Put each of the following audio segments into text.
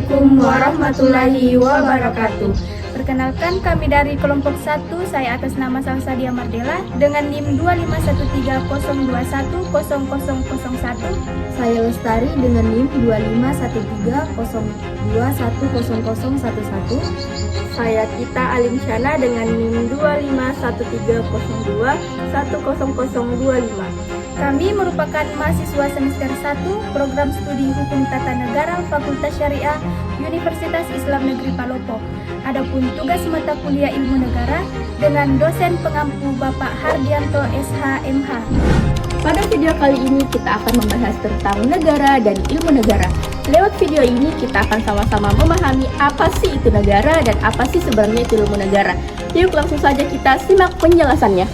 Assalamualaikum warahmatullahi wabarakatuh. Perkenalkan, kami dari kelompok 1, saya atas nama Salsadia Mardela dengan NIM 25130210001. Saya Lestari dengan NIM 25130210011. Saya Tita Alimsyana dengan NIM 25130210025. Kami merupakan mahasiswa semester 1 Program Studi Hukum Tata Negara Fakultas Syariah Universitas Islam Negeri Palopo. Adapun tugas mata kuliah Ilmu Negara dengan dosen pengampu Bapak Hardianto SH.MH. Pada video kali ini kita akan membahas tentang negara dan ilmu negara. Lewat video ini kita akan sama-sama memahami apa sih itu negara dan apa sih sebenarnya itu ilmu negara. Yuk langsung saja kita simak penjelasannya.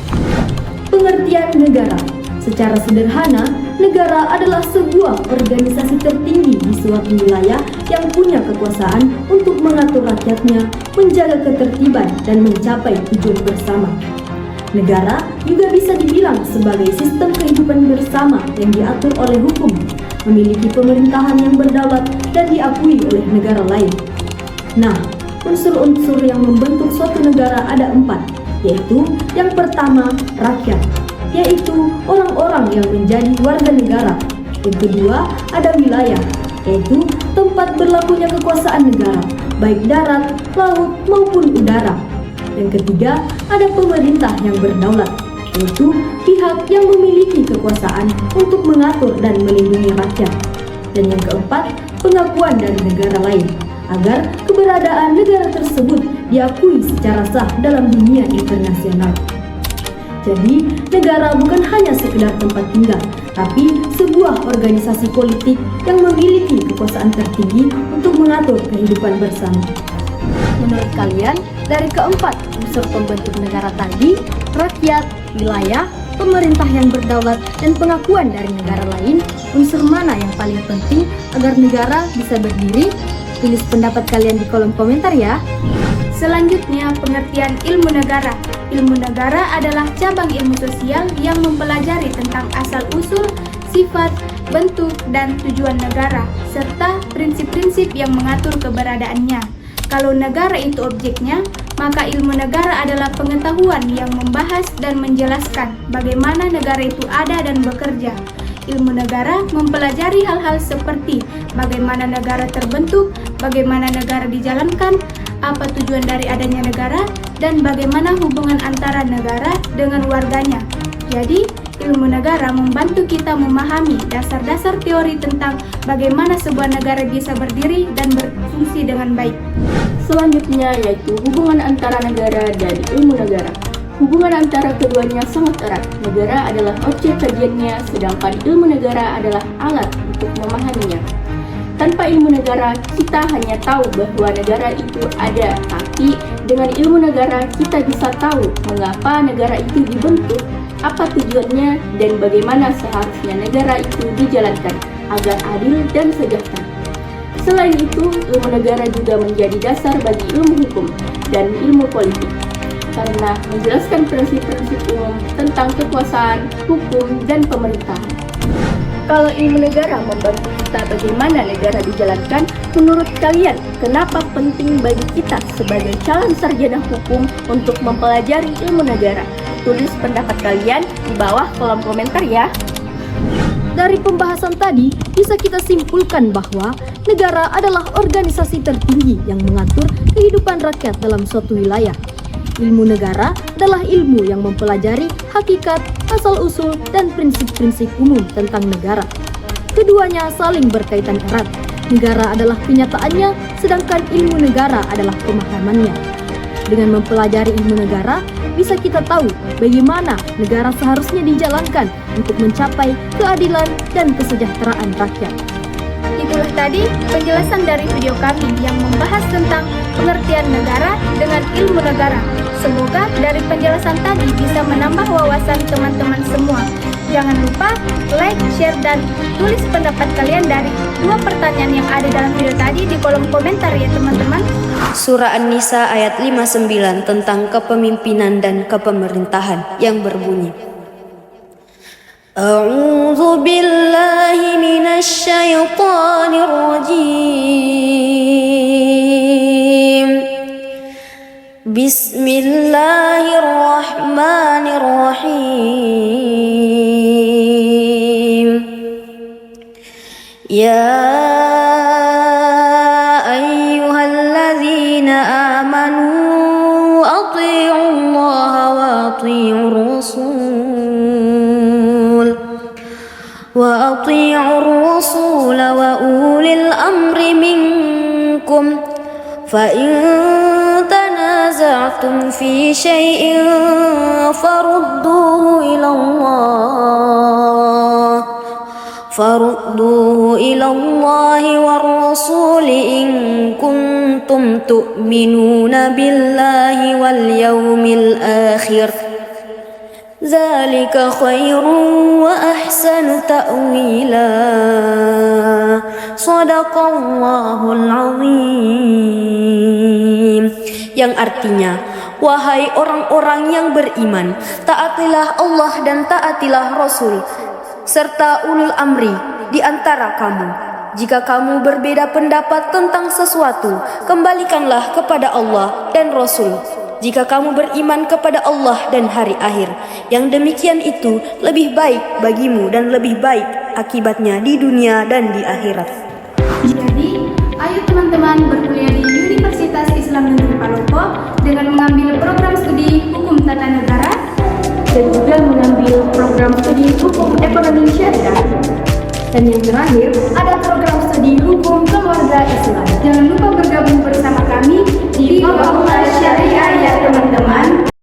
Pengertian negara. Secara sederhana, negara adalah sebuah organisasi tertinggi di suatu wilayah yang punya kekuasaan untuk mengatur rakyatnya, menjaga ketertiban, dan mencapai tujuan bersama. Negara juga bisa dibilang sebagai sistem kehidupan bersama yang diatur oleh hukum, memiliki pemerintahan yang berdaulat dan diakui oleh negara lain. Nah, unsur-unsur yang membentuk suatu negara ada 4, yaitu yang pertama, rakyat, yaitu orang-orang yang menjadi warga negara. Yang kedua, ada wilayah, yaitu tempat berlakunya kekuasaan negara, baik darat, laut, maupun udara. Yang ketiga, ada pemerintah yang berdaulat, yaitu pihak yang memiliki kekuasaan untuk mengatur dan melindungi rakyat. Dan yang keempat, pengakuan dari negara lain, agar keberadaan negara tersebut diakui secara sah dalam dunia internasional. Jadi, negara bukan hanya sekedar tempat tinggal, tapi sebuah organisasi politik yang memiliki kekuasaan tertinggi untuk mengatur kehidupan bersama. Menurut kalian, dari keempat unsur pembentuk negara tadi, rakyat, wilayah, pemerintah yang berdaulat, dan pengakuan dari negara lain, unsur mana yang paling penting agar negara bisa berdiri? Tulis pendapat kalian di kolom komentar ya. Selanjutnya, pengertian ilmu negara. Ilmu negara adalah cabang ilmu sosial yang mempelajari tentang asal-usul, sifat, bentuk, dan tujuan negara, serta prinsip-prinsip yang mengatur keberadaannya. Kalau negara itu objeknya, maka ilmu negara adalah pengetahuan yang membahas dan menjelaskan bagaimana negara itu ada dan bekerja. Ilmu negara mempelajari hal-hal seperti bagaimana negara terbentuk, bagaimana negara dijalankan, apa tujuan dari adanya negara, dan bagaimana hubungan antara negara dengan warganya. Jadi, ilmu negara membantu kita memahami dasar-dasar teori tentang bagaimana sebuah negara bisa berdiri dan berfungsi dengan baik. Selanjutnya yaitu hubungan antara negara dan ilmu negara. Hubungan antara keduanya sangat erat. Negara adalah objek kajiannya, sedangkan ilmu negara adalah alat untuk memahaminya. Tanpa ilmu negara, kita hanya tahu bahwa negara itu ada, tapi dengan ilmu negara kita bisa tahu mengapa negara itu dibentuk, apa tujuannya, dan bagaimana seharusnya negara itu dijalankan agar adil dan sejahtera. Selain itu, ilmu negara juga menjadi dasar bagi ilmu hukum dan ilmu politik, karena menjelaskan prinsip-prinsip umum tentang kekuasaan, hukum, dan pemerintahan. Kalau ilmu negara membantu kita bagaimana negara dijalankan, menurut kalian kenapa penting bagi kita sebagai calon sarjana hukum untuk mempelajari ilmu negara? Tulis pendapat kalian di bawah kolom komentar ya. Dari pembahasan tadi, bisa kita simpulkan bahwa negara adalah organisasi tertinggi yang mengatur kehidupan rakyat dalam suatu wilayah. Ilmu negara adalah ilmu yang mempelajari hakikat, asal-usul, dan prinsip-prinsip umum tentang negara. Keduanya saling berkaitan erat. Negara adalah kenyataannya, sedangkan ilmu negara adalah pemahamannya. Dengan mempelajari ilmu negara, bisa kita tahu bagaimana negara seharusnya dijalankan untuk mencapai keadilan dan kesejahteraan rakyat. Itulah tadi penjelasan dari video kami yang membahas tentang pengertian negara dengan ilmu negara. Semoga dari penjelasan tadi bisa menambah wawasan teman-teman semua. Jangan lupa like, share, dan tulis pendapat kalian dari 2 pertanyaan yang ada dalam video tadi di kolom komentar ya teman-teman. Surah An-Nisa ayat 59 tentang kepemimpinan dan kepemerintahan yang berbunyi, أعوذ بالله من الشيطان الرجيم بسم الله الرحمن الرحيم يا أيها الذين آمنوا أطيعوا الله وأطيعوا الرسول وأولي الأمر منكم فإن تنازعتم في شيء فردوه إلى الله والرسول إن كنتم تؤمنون بالله واليوم الآخر ذلك خير وأحسن تأويلا Sadaqallahul Azim, yang artinya, wahai orang-orang yang beriman, taatilah Allah dan taatilah Rasul serta ulul amri di antara kamu. Jika kamu berbeda pendapat tentang sesuatu, kembalikanlah kepada Allah dan Rasul. Jika kamu beriman kepada Allah dan hari akhir, yang demikian itu lebih baik bagimu dan lebih baik akibatnya di dunia dan di akhirat. Jadi, ayo teman-teman berkuliah di Universitas Islam Negeri Palopo dengan mengambil program studi Hukum Tata Negara dan juga mengambil program studi Hukum Ekonomi Syariah. Dan yang terakhir, ada program studi Hukum Keluarga Islam. Jangan lupa bergabung